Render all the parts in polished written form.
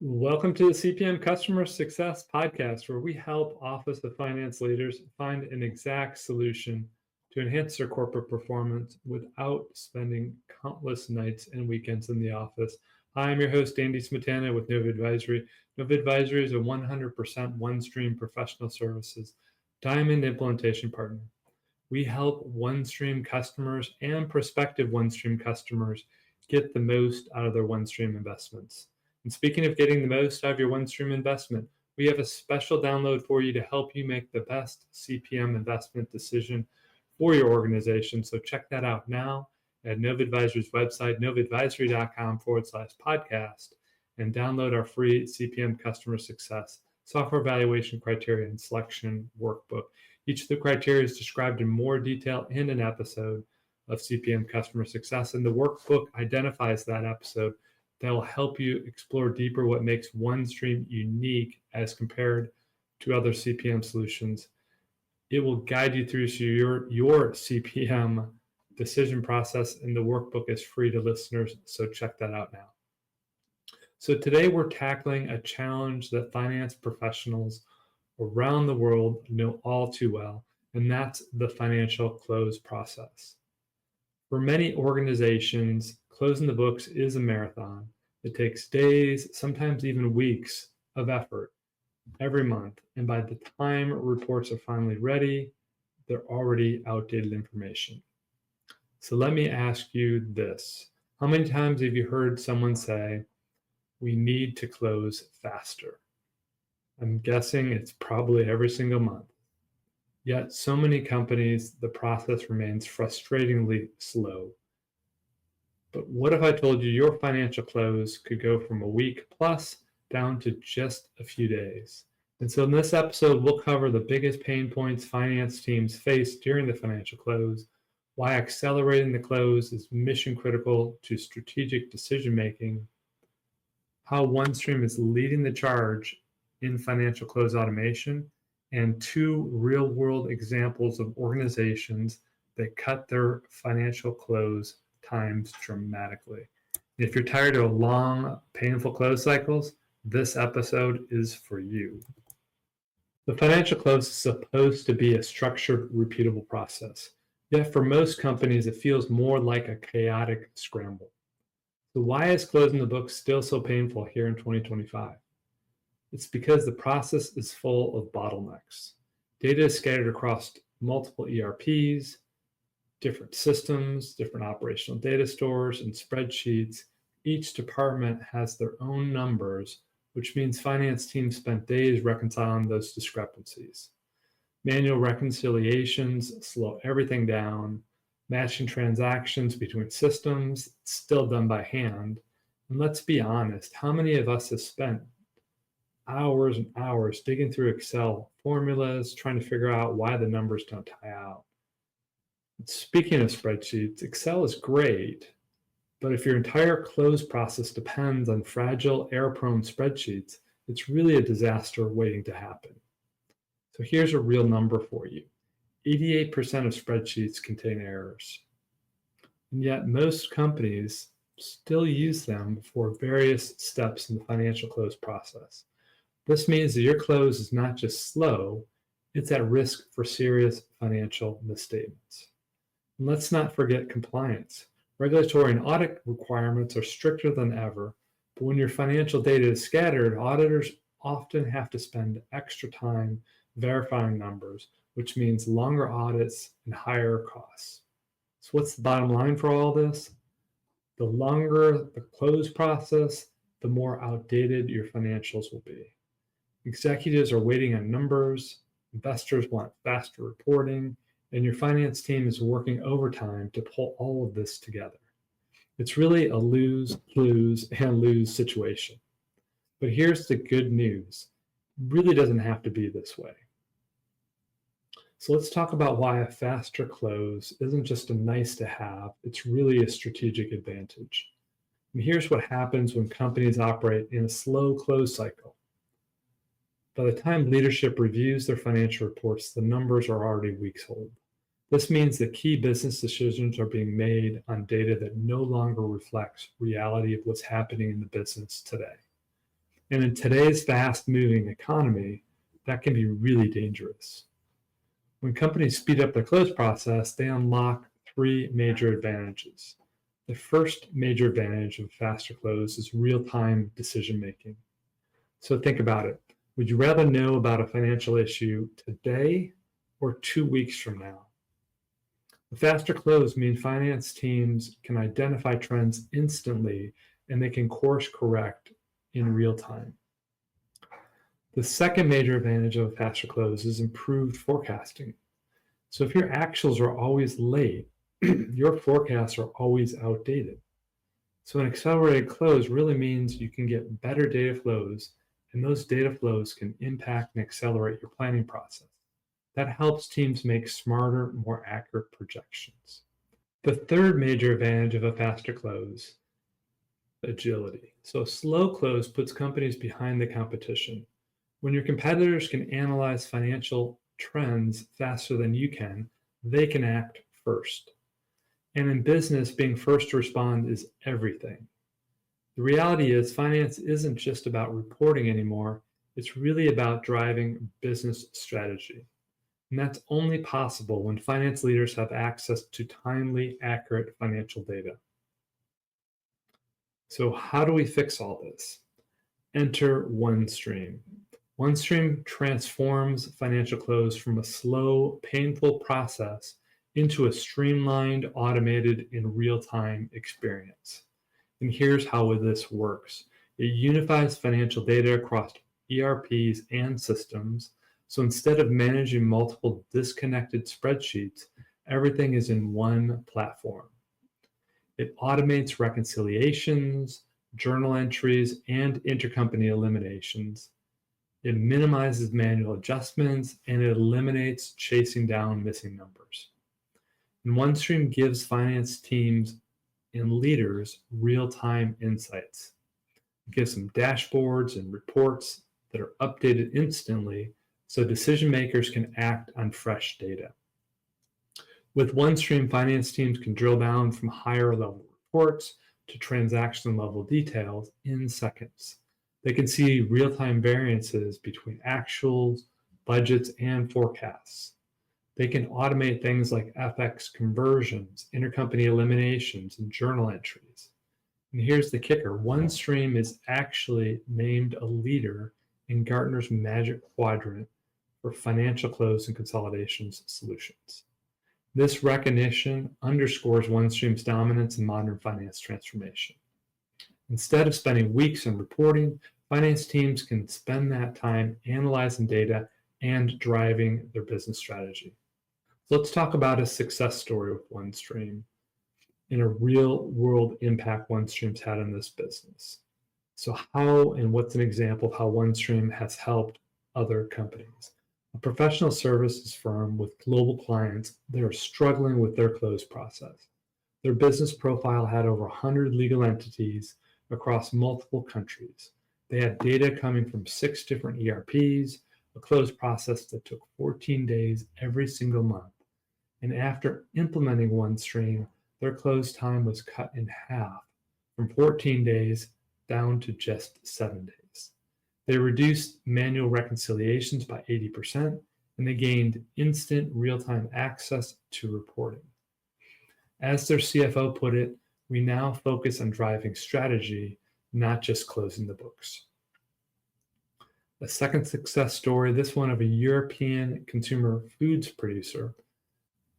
Welcome to the CPM Customer Success Podcast, where we help Office of Finance leaders find an exact solution to enhance their corporate performance without spending countless nights and weekends in the office. Hi, I'm your host, Andy Smetana with Nova Advisory. Nova Advisory is a 100% OneStream professional services diamond implementation partner. We help OneStream customers and prospective OneStream customers get the most out of their OneStream investments. And speaking of getting the most out of your OneStream investment, we have a special download for you to help you make the best CPM investment decision for your organization. So check that out now at Nova Advisory's website, novaadvisory.com/podcast, and download our free CPM customer success software evaluation criteria and selection workbook. Each of the criteria is described in more detail in an episode of CPM Customer Success, and the workbook identifies that episode that will help you explore deeper what makes OneStream unique as compared to other CPM solutions. It will guide you through your CPM decision process, and the workbook is free to listeners, so check that out now. So today we're tackling a challenge that finance professionals around the world know all too well, and that's the financial close process. For many organizations, closing the books is a marathon. It takes days, sometimes even weeks of effort every month, and by the time reports are finally ready, they're already outdated information. So let me ask you this. How many times have you heard someone say, "We need to close faster"? I'm guessing it's probably every single month. Yet so many companies, the process remains frustratingly slow. But what if I told you your financial close could go from a week plus down to just a few days? And so in this episode, we'll cover the biggest pain points finance teams face during the financial close, why accelerating the close is mission critical to strategic decision making, how OneStream is leading the charge in financial close automation, and two real-world examples of organizations that cut their financial close times dramatically. If you're tired of long, painful close cycles, this episode is for you. The financial close is supposed to be a structured, repeatable process. Yet for most companies, it feels more like a chaotic scramble. So why is closing the books still so painful here in 2025? It's because the process is full of bottlenecks. Data is scattered across multiple ERPs, different systems, different operational data stores, and spreadsheets. Each department has their own numbers, which means finance teams spent days reconciling those discrepancies. Manual reconciliations slow everything down. Matching transactions between systems, it's still done by hand. And let's be honest, how many of us have spent hours and hours digging through Excel formulas, trying to figure out why the numbers don't tie out? Speaking of spreadsheets, Excel is great, but if your entire close process depends on fragile, error-prone spreadsheets, it's really a disaster waiting to happen. So here's a real number for you. 88% of spreadsheets contain errors. And yet most companies still use them for various steps in the financial close process. This means that your close is not just slow, it's at risk for serious financial misstatements. And let's not forget compliance. Regulatory and audit requirements are stricter than ever, but when your financial data is scattered, auditors often have to spend extra time verifying numbers, which means longer audits and higher costs. So what's the bottom line for all this? The longer the close process, the more outdated your financials will be. Executives are waiting on numbers, investors want faster reporting, and your finance team is working overtime to pull all of this together. It's really a lose, lose, and lose situation. But here's the good news. It really doesn't have to be this way. So let's talk about why a faster close isn't just a nice to have, it's really a strategic advantage. And here's what happens when companies operate in a slow close cycle. By the time leadership reviews their financial reports, the numbers are already weeks old. This means that key business decisions are being made on data that no longer reflects reality of what's happening in the business today. And in today's fast-moving economy, that can be really dangerous. When companies speed up their close process, they unlock three major advantages. The first major advantage of faster close is real-time decision-making. So think about it. Would you rather know about a financial issue today or 2 weeks from now? The faster close means finance teams can identify trends instantly and they can course correct in real time. The second major advantage of a faster close is improved forecasting. So if your actuals are always late, your forecasts are always outdated. So an accelerated close really means you can get better data flows, and those data flows can impact and accelerate your planning process. That helps teams make smarter, more accurate projections. The third major advantage of a faster close, agility. So a slow close puts companies behind the competition. When your competitors can analyze financial trends faster than you can, they can act first. And in business, being first to respond is everything. The reality is finance isn't just about reporting anymore, it's really about driving business strategy. And that's only possible when finance leaders have access to timely, accurate financial data. So how do we fix all this? Enter OneStream. OneStream transforms financial close from a slow, painful process into a streamlined, automated, and real-time experience. And here's how this works. It unifies financial data across ERPs and systems. So instead of managing multiple disconnected spreadsheets, everything is in one platform. It automates reconciliations, journal entries, and intercompany eliminations. It minimizes manual adjustments, and it eliminates chasing down missing numbers. And OneStream gives finance teams and leaders real-time insights. It gives them dashboards and reports that are updated instantly so decision makers can act on fresh data. With OneStream, finance teams can drill down from higher level reports to transaction level details in seconds. They can see real-time variances between actuals, budgets, and forecasts. They can automate things like FX conversions, intercompany eliminations, and journal entries. And here's the kicker. OneStream is actually named a leader in Gartner's Magic Quadrant for financial close and consolidations solutions. This recognition underscores OneStream's dominance in modern finance transformation. Instead of spending weeks on reporting, finance teams can spend that time analyzing data and driving their business strategy. So let's talk about a success story with OneStream and a real world impact OneStream's had in this business. So how and what's an example of how OneStream has helped other companies? A professional services firm with global clients, they are struggling with their close process. Their business profile had over 100 legal entities across multiple countries. They had data coming from 6 different ERPs, a close process that took 14 days every single month. And after implementing OneStream, their close time was cut in half from 14 days down to just 7 days. They reduced manual reconciliations by 80%, and they gained instant real-time access to reporting. As their CFO put it, we now focus on driving strategy, not just closing the books. A second success story, this one of a European consumer foods producer.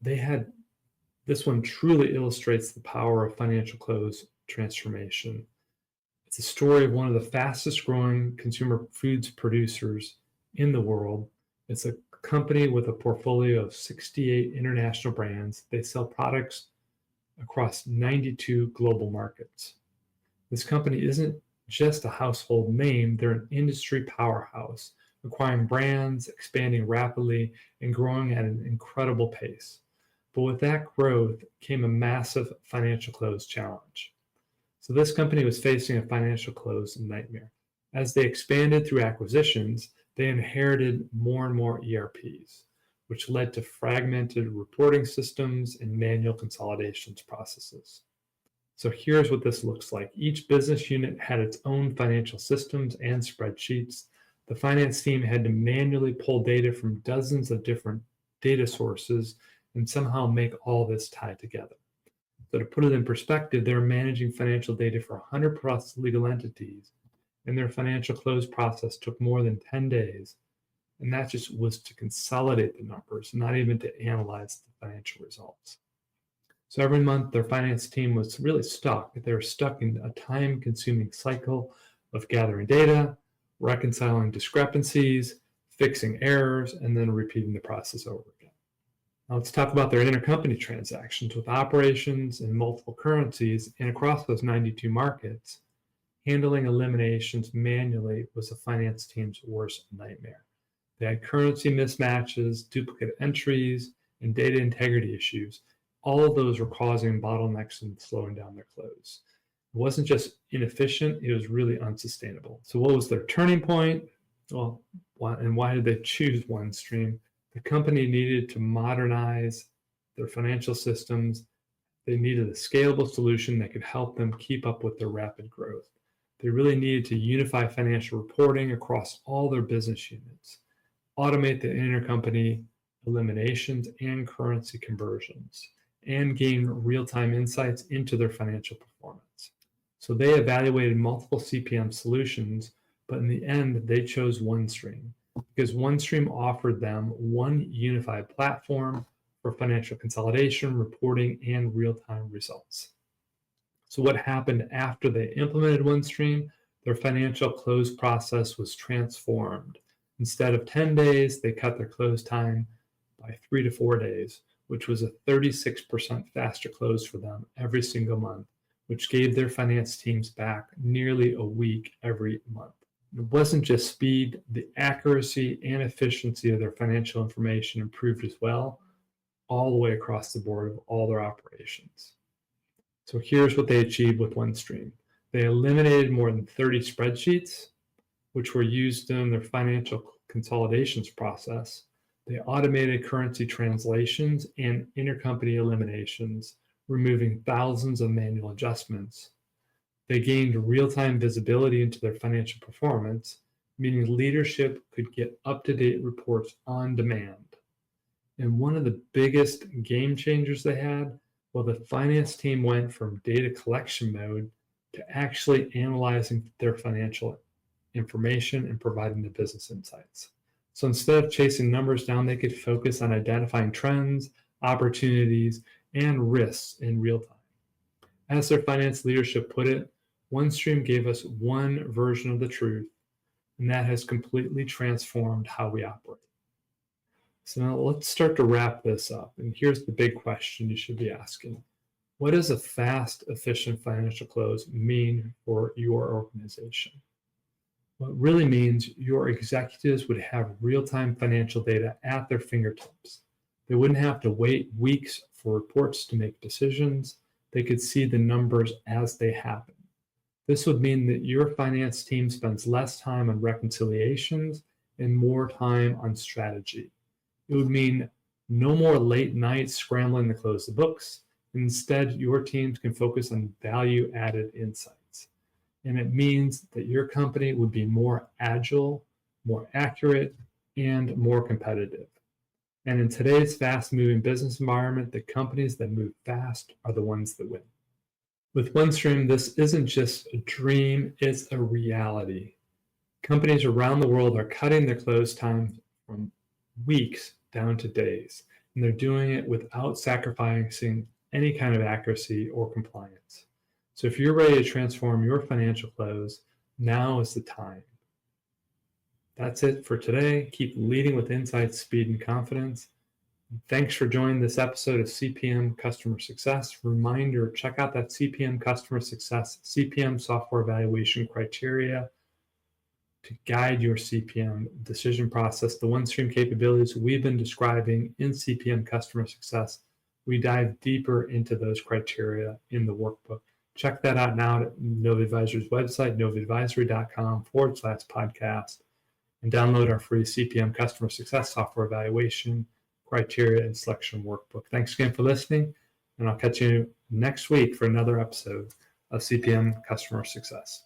This one truly illustrates the power of financial close transformation. It's a story of one of the fastest growing consumer foods producers in the world. It's a company with a portfolio of 68 international brands. They sell products across 92 global markets. This company isn't just a household name, they're an industry powerhouse, acquiring brands, expanding rapidly, and growing at an incredible pace. But with that growth came a massive financial close challenge. So this company was facing a financial close nightmare. As they expanded through acquisitions, they inherited more and more ERPs, which led to fragmented reporting systems and manual consolidations processes. So here's what this looks like. Each business unit had its own financial systems and spreadsheets. The finance team had to manually pull data from dozens of different data sources and somehow make all this tie together. So to put it in perspective, they're managing financial data for 100 plus legal entities, and their financial close process took more than 10 days. And that just was to consolidate the numbers, not even to analyze the financial results. So every month, their finance team was really stuck. They were stuck in a time-consuming cycle of gathering data, reconciling discrepancies, fixing errors, and then repeating the process over again. Now let's talk about their intercompany transactions. With operations in multiple currencies and across those 92 markets, handling eliminations manually was the finance team's worst nightmare. They had currency mismatches, duplicate entries, and data integrity issues. All of those were causing bottlenecks and slowing down their close. It wasn't just inefficient, it was really unsustainable. So what was their turning point? Well, why did they choose OneStream? The company needed to modernize their financial systems. They needed a scalable solution that could help them keep up with their rapid growth. They really needed to unify financial reporting across all their business units, automate the intercompany eliminations and currency conversions, and gain real-time insights into their financial performance. So they evaluated multiple CPM solutions, but in the end, they chose OneStream because OneStream offered them one unified platform for financial consolidation, reporting, and real-time results. So what happened after they implemented OneStream? Their financial close process was transformed. Instead of 10 days, they cut their close time by 3 to 4 days, which was a 36% faster close for them every single month, which gave their finance teams back nearly a week every month. It wasn't just speed, the accuracy and efficiency of their financial information improved as well, all the way across the board of all their operations. So here's what they achieved with OneStream. They eliminated more than 30 spreadsheets, which were used in their financial consolidations process. They automated currency translations and intercompany eliminations, removing thousands of manual adjustments. They gained real-time visibility into their financial performance, meaning leadership could get up-to-date reports on demand. And one of the biggest game changers they had, well, the finance team went from data collection mode to actually analyzing their financial information and providing the business insights. So instead of chasing numbers down, they could focus on identifying trends, opportunities, and risks in real time. As their finance leadership put it, OneStream gave us one version of the truth, and that has completely transformed how we operate. So now let's start to wrap this up. And here's the big question you should be asking. What does a fast, efficient financial close mean for your organization? Well, it really means your executives would have real-time financial data at their fingertips. They wouldn't have to wait weeks for reports to make decisions. They could see the numbers as they happen. This would mean that your finance team spends less time on reconciliations and more time on strategy. It would mean no more late nights scrambling to close the books. Instead, your teams can focus on value-added insights. And it means that your company would be more agile, more accurate, and more competitive. And in today's fast-moving business environment, the companies that move fast are the ones that win. With OneStream, this isn't just a dream, it's a reality. Companies around the world are cutting their close time from weeks down to days, and they're doing it without sacrificing any kind of accuracy or compliance. So if you're ready to transform your financial close, now is the time. That's it for today. Keep leading with insight, speed, and confidence. Thanks for joining this episode of CPM Customer Success. Reminder, check out that CPM Customer Success CPM software evaluation criteria to guide your CPM decision process. The OneStream capabilities we've been describing in CPM Customer Success, we dive deeper into those criteria in the workbook. Check that out now at Nova Advisory's website, novaadvisory.com/podcast, and download our free CPM Customer Success software evaluation criteria and selection workbook. Thanks again for listening. and I'll catch you next week for another episode of CPM Customer Success.